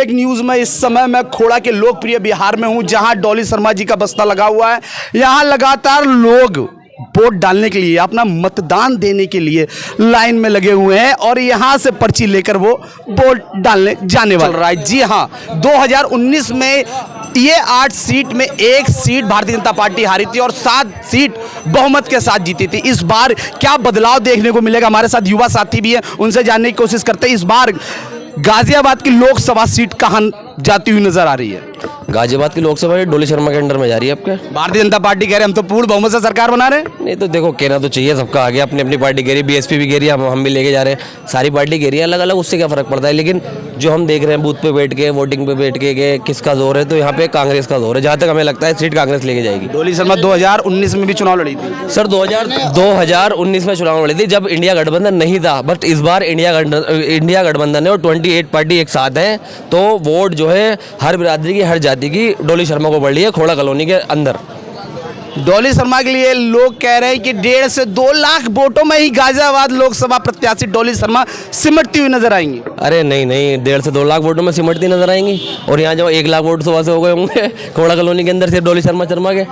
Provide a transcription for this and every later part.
Break news में इस समय मैं खोड़ा के लोकप्रिय बिहार में हूं, जहां डॉली शर्मा जी का बस्ता लगा हुआ है। यहां लगातार लोग वोट डालने के लिए, अपना मतदान देने के लिए लाइन में लगे हुए हैं और यहां से पर्ची लेकर वो वोट डालने जाने वाला रहा है। जी हां, 2019 में ये 8 सीट में 1 सीट भारतीय जनता पार्टी हारी थी और 7 सीट बहुमत के साथ जीती थी। इस बार क्या बदलाव देखने को मिलेगा? हमारे साथ युवा साथी भी हैं, उनसे जानने की कोशिश करते हैं। इस बार गाजियाबाद की लोकसभा सीट कहां जाती हुई नजर आ रही है? गाजियाबाद की लोकसभा डोली शर्मा के अंडर में जा रही है। आपके भारतीय जनता पार्टी कह रहे हैं हम तो पूर्ण बहुमत से सरकार बना रहे हैं। नहीं तो देखो, कहना तो चाहिए, सबका आगे अपनी अपनी पार्टी कह रही है, बीएसपी भी कह रही है, हम भी लेके जा रहे हैं, सारी पार्टी कह रही है अलग अलग, उससे क्या फर्क पड़ता है। लेकिन जो हम देख रहे हैं बूथ पे बैठ के, वोटिंग पे बैठ के किसका जोर है, तो यहाँ पे कांग्रेस का जोर है। जहाँ तक हमें लगता है सीट कांग्रेस लेके जाएगी। डोली शर्मा 2019 में भी चुनाव लड़ी थी सर, 2019 में चुनाव लड़ी थी जब इंडिया गठबंधन नहीं था, बट इस बार इंडिया गठबंधन है और 28 पार्टी एक साथ हैं, तो वोट जो है हर बिरादरी की, हर जाति की डोली शर्मा को बढ़ रही है खोड़ा कॉलोनी के अंदर। डॉली शर्मा के लिए लोग कह रहे हैं कि 1.5 से 2 लाख वोटों में ही गाजियाबाद लोकसभा प्रत्याशी डॉली शर्मा सिमटती हुई नजर आएंगी। अरे नहीं, 1.5 से 2 लाख वोटों में सिमटती नजर आएंगी। और यहाँ जो 1 लाख वोट सुबह से हो गए होंगे खोड़ा कॉलोनी के अंदर सिर्फ डॉली शर्मा के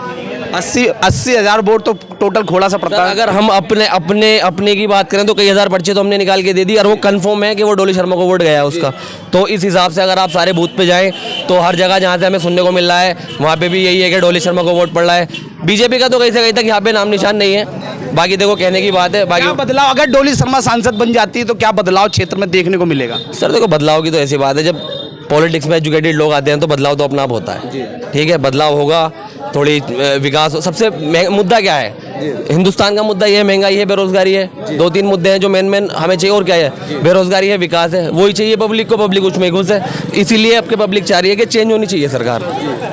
80 हजार वोट तो टोटल खोड़ा सा पड़ता है। अगर हम अपने की बात करें तो कई हजार पर्चे तो हमने निकाल के दे दी और वो कंफर्म है कि वो डोली शर्मा को वोट गया है उसका। तो इस हिसाब से अगर आप सारे बूथ पे जाएं तो हर जगह जहाँ से हमें सुनने को मिल रहा है वहाँ पे भी यही है कि डोली शर्मा को वोट पड़ रहा है। बीजेपी का तो कहीं से कहीं तक यहाँ पे नाम निशान नहीं है। बाकी देखो, कहने की बात है। बाकी क्या बदलाव, अगर डोली शर्मा सांसद बन जाती है तो क्या बदलाव क्षेत्र में देखने को मिलेगा? सर देखो, बदलाव की तो ऐसी बात है, जब पॉलिटिक्स में एजुकेटेड लोग आते हैं तो बदलाव तो अपना आप होता है। ठीक है, बदलाव होगा, थोड़ी विकास। सबसे मुद्दा क्या है? हिंदुस्तान का मुद्दा ये है, महंगाई है, बेरोजगारी है। 2-3 मुद्दे हैं जो मेन हमें चाहिए। और क्या है? बेरोजगारी है, विकास है, वही चाहिए पब्लिक को। पब्लिक उसमें घुस है, इसीलिए आपके पब्लिक चाह रही है कि चेंज होनी चाहिए सरकार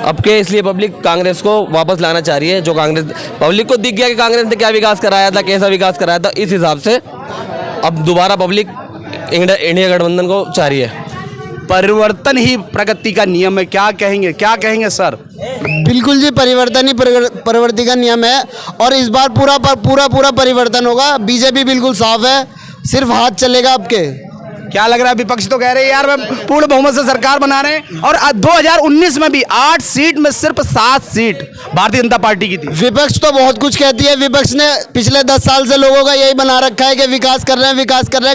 अब के। इसलिए पब्लिक कांग्रेस को वापस लाना चाह रही है। जो कांग्रेस, पब्लिक को दिख गया कि कांग्रेस ने क्या विकास कराया था, कैसा विकास कराया था, इस हिसाब से अब दोबारा पब्लिक इंडिया गठबंधन को चाह रही है। परिवर्तन ही प्रगति का नियम है, क्या कहेंगे सर? बिल्कुल जी, परिवर्तन ही प्रवृत्ति का नियम है और इस बार पूरा परिवर्तन होगा। बीजेपी बिल्कुल साफ है, सिर्फ हाथ चलेगा आपके। क्या लग रहा है? विपक्ष तो कह रहे हैं यार मैं पूर्ण बहुमत से सरकार बना रहे हैं और 2019 में भी 8 सीट में सिर्फ 7 सीट भारतीय जनता पार्टी की थी। विपक्ष तो बहुत कुछ कहती है। विपक्ष ने पिछले 10 साल से लोगों का यही बना रखा है कि विकास कर रहे हैं।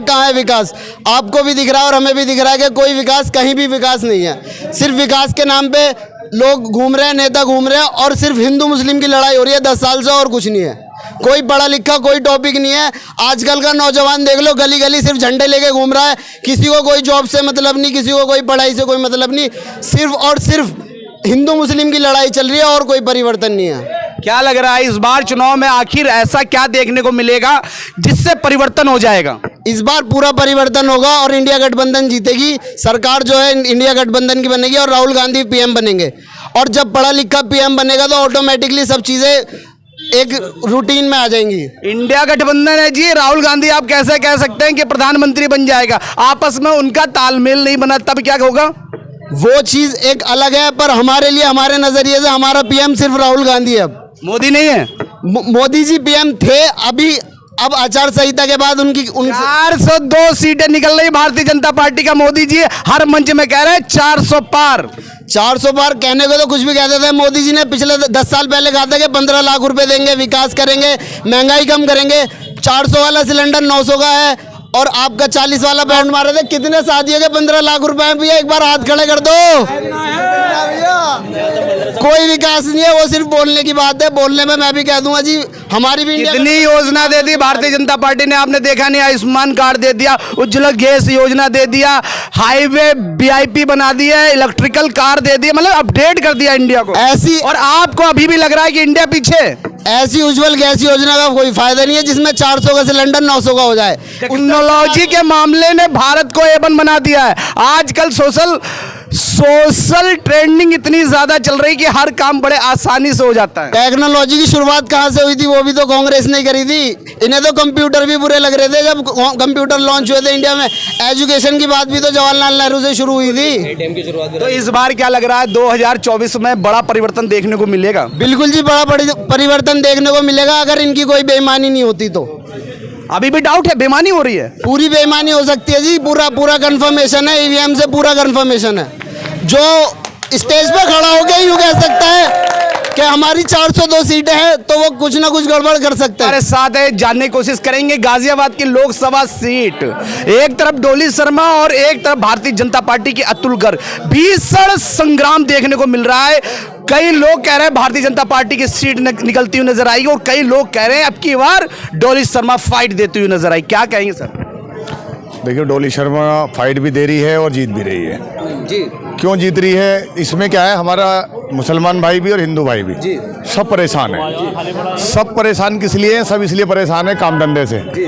कहाँ है विकास? आपको भी दिख रहा है और हमें भी दिख रहा है कि कोई विकास, कहीं भी विकास नहीं है। सिर्फ विकास के नाम पे लोग घूम रहे हैं, नेता घूम रहे हैं और सिर्फ हिंदू मुस्लिम की लड़ाई हो रही है 10 साल से, और कुछ नहीं है। कोई पढ़ा लिखा कोई टॉपिक नहीं है। आजकल का नौजवान देख लो, गली गली सिर्फ झंडे लेके घूम रहा है। किसी को कोई जॉब से मतलब नहीं, किसी को कोई पढ़ाई से कोई मतलब नहीं। सिर्फ और सिर्फ हिंदू मुस्लिम की लड़ाई चल रही है और कोई परिवर्तन नहीं है। क्या लग रहा है इस बार चुनाव में आखिर ऐसा क्या देखने को मिलेगा जिससे परिवर्तन हो जाएगा? इस बार पूरा परिवर्तन होगा और इंडिया गठबंधन जीतेगी। सरकार जो है इंडिया गठबंधन की बनेगी और राहुल गांधी पीएम बनेंगे। और जब पढ़ा लिखा पीएम बनेगा तो ऑटोमेटिकली सब चीजें एक रूटीन में आ जाएंगी। इंडिया गठबंधन है जी, राहुल गांधी आप कैसे कह सकते हैं कि प्रधानमंत्री बन जाएगा? आपस में उनका तालमेल नहीं बना, तब क्या होगा? वो चीज एक अलग है, पर हमारे लिए, हमारे नजरिए से हमारा पीएम सिर्फ राहुल गांधी है। अब मोदी नहीं है। मोदी जी पीएम थे, अब आचार संहिता के बाद उनकी 402 सीटें निकल रही भारतीय जनता पार्टी का। मोदी जी हर मंच में कह रहे हैं 400 पार। 400 पार कहने को तो कुछ भी कहते थे। मोदी जी ने पिछले 10 साल पहले कहा था कि 15 लाख रुपए देंगे, विकास करेंगे, महंगाई कम करेंगे। 400 वाला सिलेंडर 900 का है और आपका 40 वाला बैंड मारे थे। कितने शादियों के 15 लाख रुपए? भैया एक बार हाथ खड़े कर दो। कोई विकास नहीं है, वो सिर्फ बोलने की बात है। बोलने में मैं भी कह दूंगा जी, हमारी भी कितनी योजना दे दी भारतीय जनता पार्टी ने, आपने देखा नहीं? आयुष्मान कार्ड दे दिया, उज्ज्वला गैस योजना दे दिया, हाईवे VIP बना दिया, इलेक्ट्रिकल कार दे दिया, मतलब अपडेट कर दिया इंडिया को ऐसी। और आपको अभी भी लग रहा है कि इंडिया पीछे? ऐसी उज्ज्वल गैस योजना का कोई फायदा नहीं है जिसमें 400 का सिलेंडर 900 का हो जाए। टेक्नोलॉजी के मामले ने भारत को A1 बना दिया है। आजकल सोशल ट्रेंडिंग इतनी ज्यादा चल रही कि हर काम बड़े आसानी से हो जाता है। टेक्नोलॉजी की शुरुआत कहाँ से हुई थी? वो भी तो कांग्रेस ने करी थी। इन्हें तो कंप्यूटर भी बुरे लग रहे थे जब कंप्यूटर लॉन्च हुए थे इंडिया में। एजुकेशन की बात भी तो जवाहरलाल नेहरू से शुरू हुई थी। तो इस बार क्या लग रहा है 2024 में बड़ा परिवर्तन देखने को मिलेगा? बिल्कुल जी, बड़ा परिवर्तन देखने को मिलेगा अगर इनकी कोई बेईमानी नहीं होती तो। अभी भी डाउट है, बेईमानी हो रही है? पूरी बेईमानी हो सकती है जी। पूरा कंफर्मेशन है, ईवीएम से पूरा कंफर्मेशन है। जो स्टेज पे खड़ा होकर यूं कह सकता है कि हमारी 402 सीटें हैं, तो वो कुछ ना कुछ गड़बड़ कर सकते हैं। हमारे साथ है, जानने की कोशिश करेंगे गाजियाबाद की लोकसभा सीट। एक तरफ डोली शर्मा और एक तरफ भारतीय जनता पार्टी के अतुल गर्ग। भीषण संग्राम देखने को मिल रहा है। कई लोग कह रहे हैं भारतीय जनता पार्टी की सीट निकलती हुई नजर आएगी और कई लोग कह रहे हैं अब की बार डोली शर्मा फाइट देती हुई नजर आई। क्या कहेंगे सर? देखिए, डोली शर्मा फाइट भी दे रही है और जीत भी रही है जी। क्यों जीत रही है? इसमें क्या है, हमारा मुसलमान भाई भी और हिंदू भाई भी जी। सब परेशान है। सब परेशान किस लिए हैं? सब इसलिए परेशान है काम धंधे से। जी।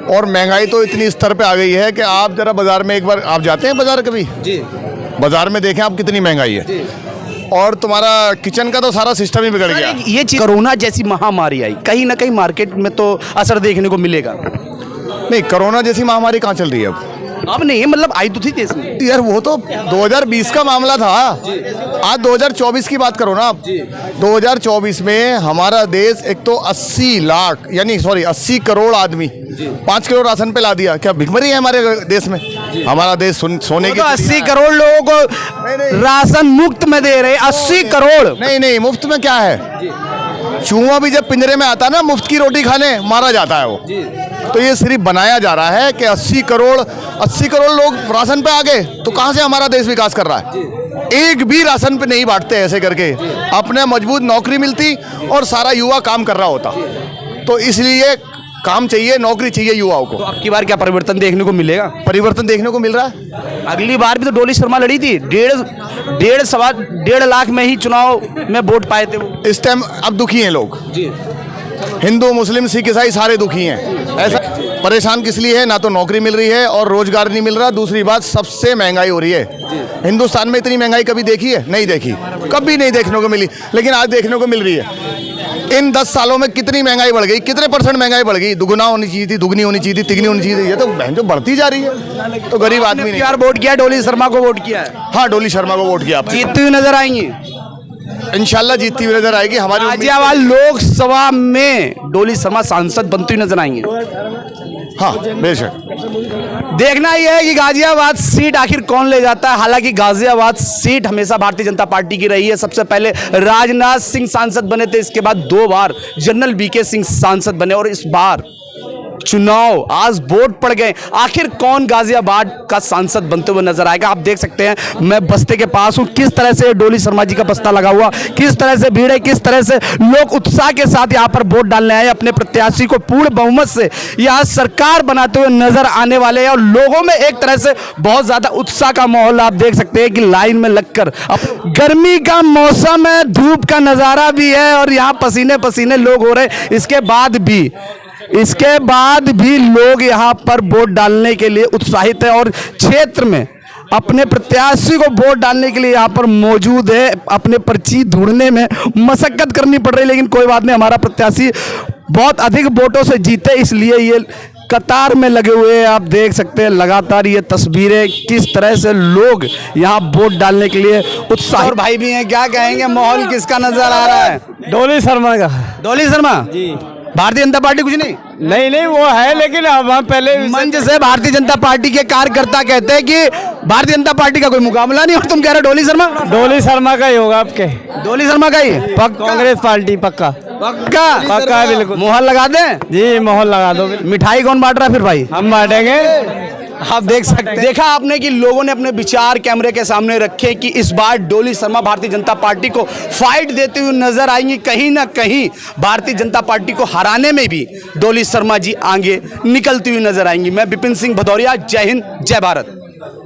और महंगाई तो इतनी स्तर पे आ गई है कि आप जरा बाजार में एक बार आप जाते हैं बाजार कभी? जी। बाजार में देखें आप कितनी महंगाई है। और तुम्हारा किचन का तो सारा सिस्टम ही बिगड़ गया। ये चीज कोरोना जैसी महामारी आई, कहीं ना कहीं मार्केट में तो असर देखने को मिलेगा। नहीं, कोरोना जैसी महामारी कहाँ चल रही है अब नहीं, मतलब आई तो थी देश में यार। वो तो 2020 का मामला था। आज 2024 की बात करो ना आप। 2024 में हमारा देश एक तो 80 करोड़ आदमी 5 करोड़ राशन पे ला दिया। क्या भिखमरी है हमारे देश में? हमारा देश सोने की तो 80 करोड़ लोगों को राशन मुफ्त में दे रहे। 80 करोड़ नहीं, मुफ्त में क्या है? चूहा भी जब पिंजरे में आता है ना, मुफ्त की रोटी खाने मारा जाता है वो। तो ये सिर्फ बनाया जा रहा है कि 80 करोड़ लोग राशन पे आ गए, तो कहाँ से हमारा देश विकास कर रहा है? एक भी राशन पे नहीं बांटते ऐसे करके, अपने मजबूत नौकरी मिलती और सारा युवा काम कर रहा होता। तो इसलिए काम चाहिए, नौकरी चाहिए युवाओं को। तो अब की बार क्या परिवर्तन देखने को मिलेगा? परिवर्तन देखने को मिल रहा है। अगली बार भी तो डोली शर्मा लड़ी थी। 1.5 लाख में ही चुनाव में वोट पाए थे वो। इस टाइम अब दुखी हैं लोग। हिंदू, मुस्लिम, सिख, ईसाई सारे दुखी हैं। ऐसा परेशान किस लिए है? ना तो नौकरी मिल रही है और रोजगार नहीं मिल रहा। दूसरी बात, सबसे महंगाई हो रही है। हिंदुस्तान में इतनी महंगाई कभी देखी है? नहीं देखी, कभी नहीं देखने को मिली, लेकिन आज देखने को मिल रही है। इन 10 सालों में कितनी महंगाई बढ़ गई, कितने % महंगाई बढ़ गई? दुगुना होनी चाहिए थी, दुगनी होनी चाहिए थी, तिगनी होनी चाहिए थी। ये तो बहन जो बढ़ती जा रही है। तो गरीब आदमी नहीं। यार वोट किया, डोली शर्मा को वोट किया है। हाँ, डोली शर्मा को वोट किया। जीतती हुई नजर आएंगी इंशाल्लाह, जीतती हुई नजर आएगी। हमारी गाजियाबाद लोकसभा में डोली शर्मा सांसद बनती हुई नजर आएंगे। हाँ, बेशक। देखना यह है कि गाजियाबाद सीट आखिर कौन ले जाता है। हालांकि गाजियाबाद सीट हमेशा भारतीय जनता पार्टी की रही है। सबसे पहले राजनाथ सिंह सांसद बने थे, इसके बाद 2 बार जनरल वीके सिंह सांसद बने और इस बार चुनाव आज वोट पड़ गए। आखिर कौन गाजियाबाद का सांसद बनते हुए नजर आएगा? आप देख सकते हैं, मैं बस्ते के पास हूं। किस तरह से डोली शर्मा जी का बस्ता लगा हुआ, किस तरह से भीड़ है, किस तरह से लोग उत्साह के साथ यहां पर वोट डालने आए। अपने प्रत्याशी को पूर्ण बहुमत से यहां सरकार बनाते हुए नजर आने वाले हैं और लोगों में एक तरह से बहुत ज्यादा उत्साह का माहौल आप देख सकते हैं कि लाइन में लगकर। गर्मी का मौसम है, धूप का नजारा भी है और यहाँ पसीने पसीने लोग हो रहे हैं। इसके बाद भी लोग यहाँ पर वोट डालने के लिए उत्साहित है और क्षेत्र में अपने प्रत्याशी को वोट डालने के लिए यहाँ पर मौजूद है। अपने पर्ची ढूंढने में मशक्कत करनी पड़ रही है, लेकिन कोई बात नहीं, हमारा प्रत्याशी बहुत अधिक वोटों से जीते, इसलिए ये कतार में लगे हुए हैं। आप देख सकते हैं लगातार ये तस्वीरें, किस तरह से लोग यहाँ वोट डालने के लिए उत्साह। और भाई भी हैं, क्या कहेंगे, माहौल किसका नजर आ रहा है? डोली शर्मा का। डोली शर्मा जी। भारतीय जनता पार्टी कुछ नहीं, वो है, लेकिन अब हम पहले मंच से भारतीय जनता पार्टी के कार्यकर्ता कहते हैं कि भारतीय जनता पार्टी का कोई मुकाबला नहीं, और तुम कह रहे हो डोली शर्मा का ही होगा। आपके डोली शर्मा का ही कांग्रेस पार्टी पक्का है, बिल्कुल। मोहर लगा दें जी, मोहर लगा दो। मिठाई कौन बांट रहा है फिर भाई? हम बांटेंगे। आप देख सकते हैं, देखा आपने कि लोगों ने अपने विचार कैमरे के सामने रखे कि इस बार डोली शर्मा भारतीय जनता पार्टी को फाइट देते हुए नजर आएंगी। कहीं ना कहीं भारतीय जनता पार्टी को हराने में भी डोली शर्मा जी आगे निकलती हुई नजर आएंगी। मैं विपिन सिंह भदौरिया, जय हिंद, जय भारत।